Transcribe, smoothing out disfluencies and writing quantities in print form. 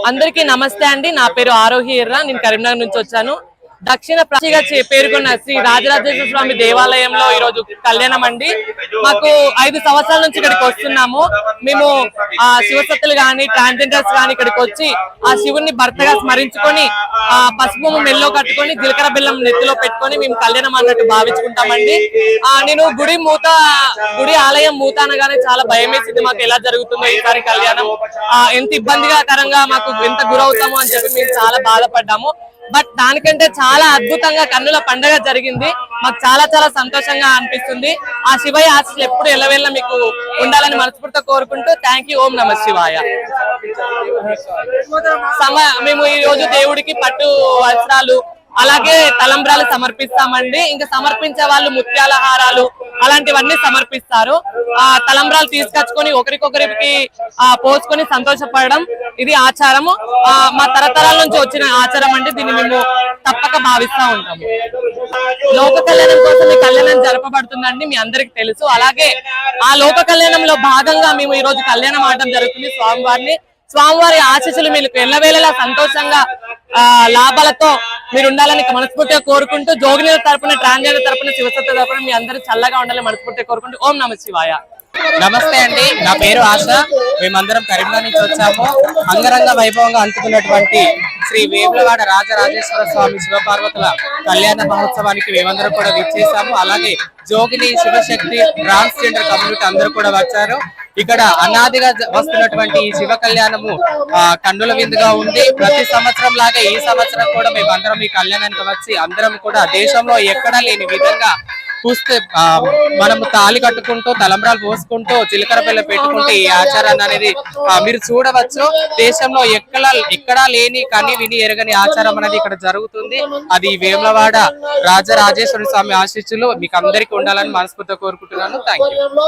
అందరికీ నమస్తే అండి. నా పేరు ఆరోహి ఎర్ర. నేను కరీంనగర్ నుంచి వచ్చాను. దక్షిణ ప్రాంతంగా పేర్కొన్న శ్రీ రాజరాజేశ్వర స్వామి దేవాలయంలో ఈ రోజు కళ్యాణం అండి. మాకు 5 సంవత్సరాల నుంచి ఇక్కడికి వస్తున్నాము. మేము శివసత్తులు గాని ట్రాన్స్జెండర్స్ గాని ఇక్కడికి వచ్చి ఆ శివుని భర్తగా స్మరించుకొని పసుపు మెల్లో కట్టుకొని జీలకర్ర బెల్లం నెత్తిలో పెట్టుకొని మేము కళ్యాణం అన్నట్టు భావించుకుంటామండి. నేను గుడి ఆలయం మూత అనగానే చాలా భయం వేసింది. మాకు ఎలా జరుగుతుందో ఈసారి కళ్యాణం, ఎంత ఇబ్బందికరంగా మాకు ఎంత గురవుతామో అని చెప్పి మేము చాలా బాధపడ్డాము. బట్ దానికంటే చాలా అద్భుతంగా కన్నుల పండుగ జరిగింది. మాకు చాలా చాలా సంతోషంగా అనిపిస్తుంది. ఆ శివయ్య ఆశీస్సులు ఎప్పుడు ఎల్లవేళ్ళ మీకు ఉండాలని మనస్ఫూర్తిగా కోరుకుంటూ థ్యాంక్ యూ. ఓం నమ శివాయ. మేము ఈ రోజు దేవుడికి పట్టు వస్త్రాలు అలాగే తలంబ్రాలు సమర్పిస్తామండి. ఇంకా సమర్పించే వాళ్ళు ముత్యాల హారాలు అలాంటివన్నీ సమర్పిస్తారు. తలంబ్రాలు తీసుకొచ్చుకొని ఒకరికొకరికి పోసుకొని సంతోషపడడం ఇది ఆచారము. మా తరతరాల నుంచి వచ్చిన ఆచారం అండి. దీన్ని మేము తప్పక భావిస్తూ ఉంటాము. లోక కళ్యాణం కోసం ఈ కళ్యాణం జరపబడుతుందండి, మీ అందరికి తెలుసు. అలాగే ఆ లోక కళ్యాణంలో భాగంగా మేము ఈ రోజు కళ్యాణం ఆడడం జరుగుతుంది. స్వామివారి ఆశీస్సులు మీకు ఎల్లవేళలా సంతోషంగా లాభాలతో మీరు ఉండాలని మనస్ఫూర్తిగా కోరుకుంటూ జోగినీల తరపున ట్రాన్స్జెండర్ తరపున శివసత్వ తరపున మీ అందరూ చల్లగా ఉండాలని మనస్ఫూర్తిగా కోరుకుంటూ ఓం నమ శివాయ. నమస్తే అండి, నా పేరు ఆశ. మేమందరం కరీంనగర్ నుంచి వచ్చాము. అంగరంగ వైభవంగా అందుకున్నటువంటి శ్రీ వేములవాడ రాజరాజేశ్వర స్వామి శివపార్వతుల కళ్యాణ మహోత్సవానికి మేమందరం కూడా విచ్చేసాము. అలాగే జోగిని శివశక్తి ట్రాన్స్జెండర్ కమ్యూనిటీ అందరూ కూడా వచ్చారు. ఇక్కడ అనాదిగా వస్తున్నటువంటి ఈ శివ కళ్యాణము కన్నుల విందుగా ఉంది. ప్రతి సంవత్సరం లాగా ఈ సంవత్సరం కూడా మేము అందరం ఈ కళ్యాణానికి వచ్చి అందరం కూడా దేశంలో ఎక్కడా లేని విధంగా చూస్తే మనము తాళి కట్టుకుంటూ తలంబ్రాలు పోసుకుంటూ జీలకర్ర బెల్ల పెట్టుకుంటూ ఈ ఆచారాన్ని అనేది మీరు చూడవచ్చు. దేశంలో ఎక్కడా లేని కని విని ఎరగని ఆచారం అనేది ఇక్కడ జరుగుతుంది. అది వేములవాడ రాజరాజేశ్వర స్వామి ఆశీస్సులు మీకు అందరికీ ఉండాలని మనస్ఫూర్తిగా కోరుకుంటున్నాను. Thank you.